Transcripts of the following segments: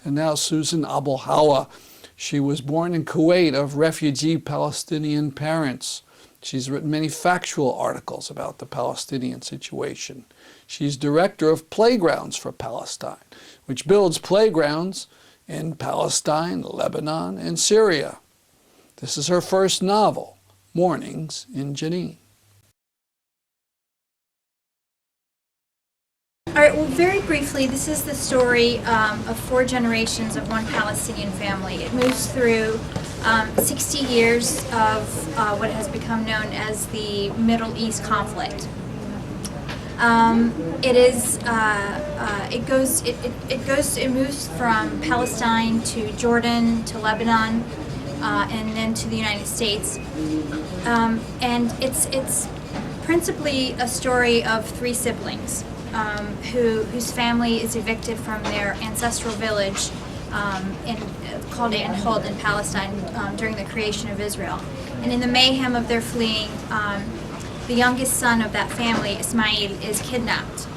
And now Susan Abulhawa. She was born in Kuwait of refugee Palestinian parents. She's written many factual articles about the Palestinian situation. She's director of Playgrounds for Palestine, which builds playgrounds in Palestine, Lebanon, and Syria. This is her first novel, Mornings in Jenin. All right, well, very briefly, this is the story of 4 generations of one Palestinian family. It moves through 60 years of what has become known as the Middle East conflict. It moves from Palestine to Jordan to Lebanon and then to the United States, and it's principally a story of 3 siblings. Whose family is evicted from their ancestral village called Anhold in Palestine during the creation of Israel. And in the mayhem of their fleeing, the youngest son of that family, Ismail, is kidnapped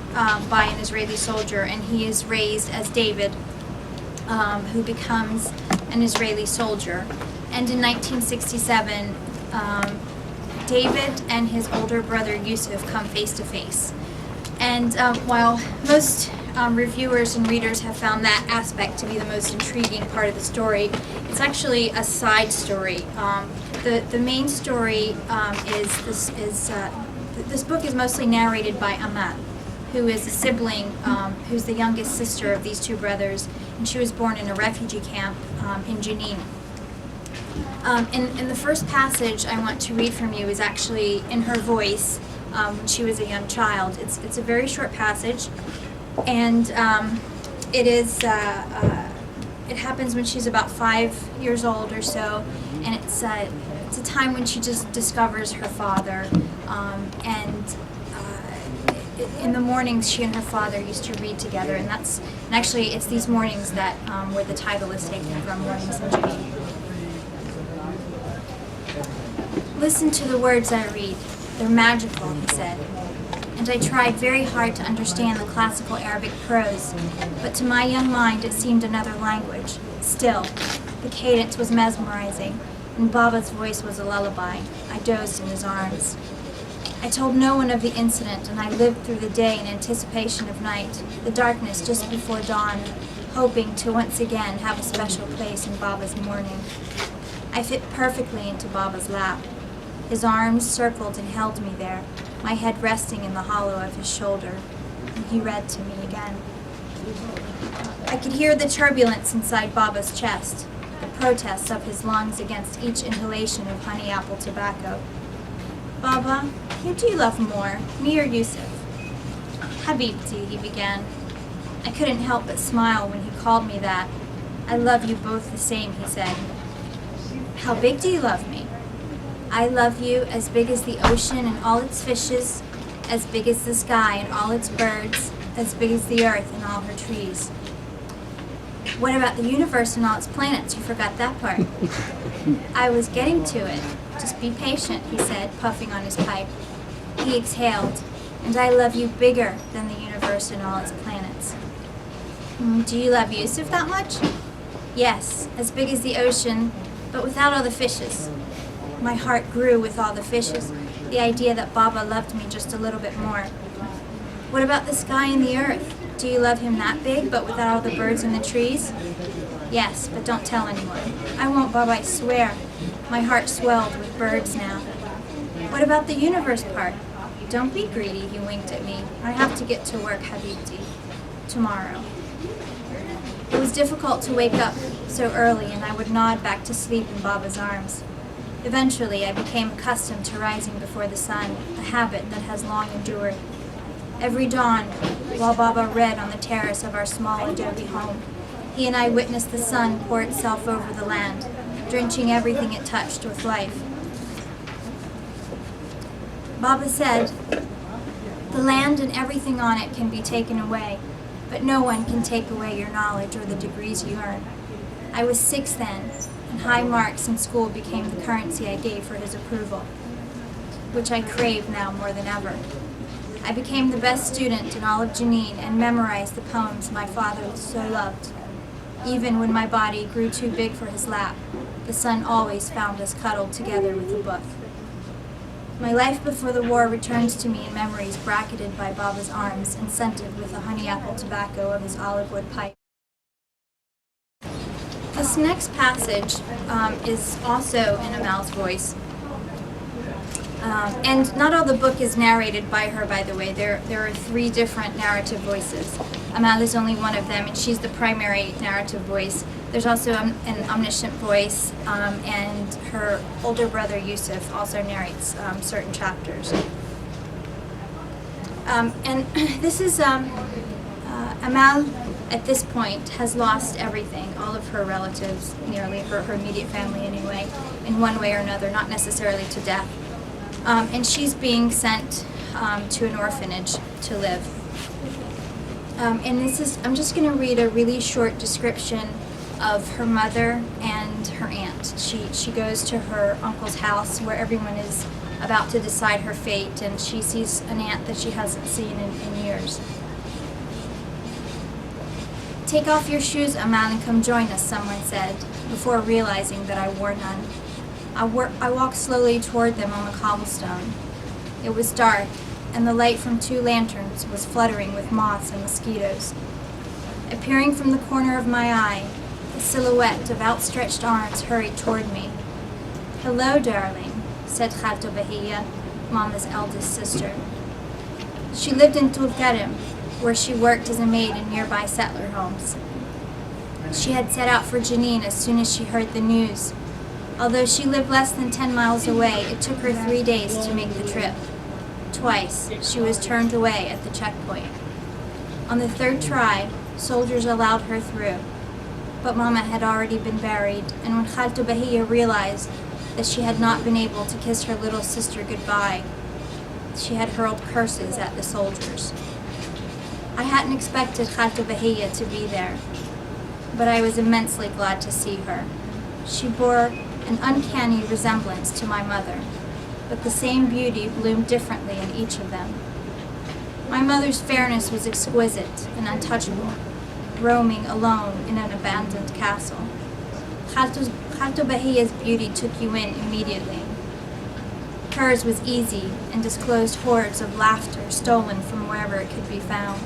by an Israeli soldier, and he is raised as David, who becomes an Israeli soldier. And in 1967, David and his older brother Yusuf come face to face. And while most reviewers and readers have found that aspect to be the most intriguing part of the story, it's actually a side story. The main story this book is mostly narrated by Amal, who is a sibling, who's the youngest sister of these 2 brothers, and she was born in a refugee camp in Jenin. And the first passage I want to read from you is actually in her voice. When she was a young child. It's a very short passage, and it happens when she's about 5 years old or so, and it's a time when she just discovers her father, in the mornings she and her father used to read together, and actually it's these mornings that where the title is taken from, Mornings in Jenin. Listen to the words I read. They're magical, he said, and I tried very hard to understand the classical Arabic prose, but to my young mind it seemed another language. Still, the cadence was mesmerizing, and Baba's voice was a lullaby. I dozed in his arms. I told no one of the incident, and I lived through the day in anticipation of night, the darkness just before dawn, hoping to once again have a special place in Baba's morning. I fit perfectly into Baba's lap. His arms circled and held me there, my head resting in the hollow of his shoulder, and he read to me again. I could hear the turbulence inside Baba's chest, the protests of his lungs against each inhalation of honey apple tobacco. Baba, who do you love more, me or Yusuf? Habibti, he began. I couldn't help but smile when he called me that. I love you both the same, he said. How big do you love me? I love you as big as the ocean and all its fishes, as big as the sky and all its birds, as big as the earth and all her trees. What about the universe and all its planets? You forgot that part. I was getting to it. Just be patient, he said, puffing on his pipe. He exhaled. And I love you bigger than the universe and all its planets. Do you love Yusuf that much? Yes, as big as the ocean, but without all the fishes. My heart grew with all the fishes, the idea that Baba loved me just a little bit more. What about the sky and the earth? Do you love him that big, but without all the birds and the trees? Yes, but don't tell anyone. I won't, Baba, I swear. My heart swelled with birds now. What about the universe part? Don't be greedy, he winked at me. I have to get to work, Habibti. Tomorrow. It was difficult to wake up so early, and I would nod back to sleep in Baba's arms. Eventually, I became accustomed to rising before the sun, a habit that has long endured. Every dawn, while Baba read on the terrace of our small adobe home, he and I witnessed the sun pour itself over the land, drenching everything it touched with life. Baba said, "The land and everything on it can be taken away, but no one can take away your knowledge or the degrees you earn." I was 6 then, and high marks in school became the currency I gave for his approval, which I crave now more than ever. I became the best student in all of Jenin and memorized the poems my father so loved. Even when my body grew too big for his lap, the sun always found us cuddled together with a book. My life before the war returns to me in memories bracketed by Baba's arms and scented with the honey apple tobacco of his olive wood pipe. This next passage is also in Amal's voice. And not all the book is narrated by her, by the way. There are 3 different narrative voices. Amal is only one of them, and she's the primary narrative voice. There's also an omniscient voice, and her older brother Yusuf also narrates certain chapters. And this is Amal. At this point, has lost everything, all of her relatives, nearly her immediate family anyway, in one way or another, not necessarily to death. And she's being sent to an orphanage to live. And I'm just going to read a really short description of her mother and her aunt. She goes to her uncle's house where everyone is about to decide her fate, and she sees an aunt that she hasn't seen in years. "Take off your shoes, Amal, and come join us," someone said, before realizing that I wore none. I walked slowly toward them on the cobblestone. It was dark, and the light from 2 lanterns was fluttering with moths and mosquitoes. Appearing from the corner of my eye, a silhouette of outstretched arms hurried toward me. "Hello, darling," said Khalto Bahia, Mama's eldest sister. She lived in Tulkarem, where she worked as a maid in nearby settler homes. She had set out for Jenin as soon as she heard the news. Although she lived less than 10 miles away, it took her 3 days to make the trip. Twice, she was turned away at the checkpoint. On the 3rd try, soldiers allowed her through. But Mama had already been buried, and when Khalto Bahia realized that she had not been able to kiss her little sister goodbye, she had hurled curses at the soldiers. I hadn't expected Khalto Bahia to be there, but I was immensely glad to see her. She bore an uncanny resemblance to my mother, but the same beauty bloomed differently in each of them. My mother's fairness was exquisite and untouchable, roaming alone in an abandoned castle. Khalto Bahia's beauty took you in immediately. Hers was easy and disclosed hordes of laughter stolen from wherever it could be found.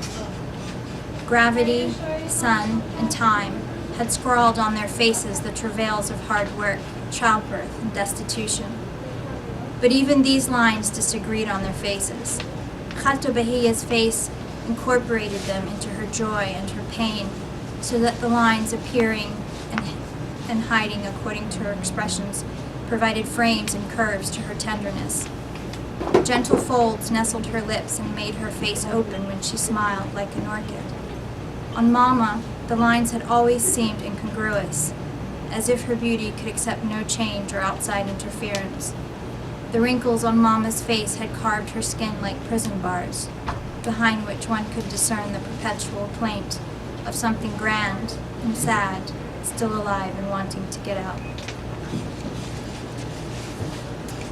Gravity, sun, and time had scrawled on their faces the travails of hard work, childbirth, and destitution. But even these lines disagreed on their faces. Khalto Bahia's face incorporated them into her joy and her pain, so that the lines appearing and hiding according to her expressions provided frames and curves to her tenderness. Gentle folds nestled her lips and made her face open when she smiled like an orchid. On Mama, the lines had always seemed incongruous, as if her beauty could accept no change or outside interference. The wrinkles on Mama's face had carved her skin like prison bars, behind which one could discern the perpetual plaint of something grand and sad, still alive and wanting to get out.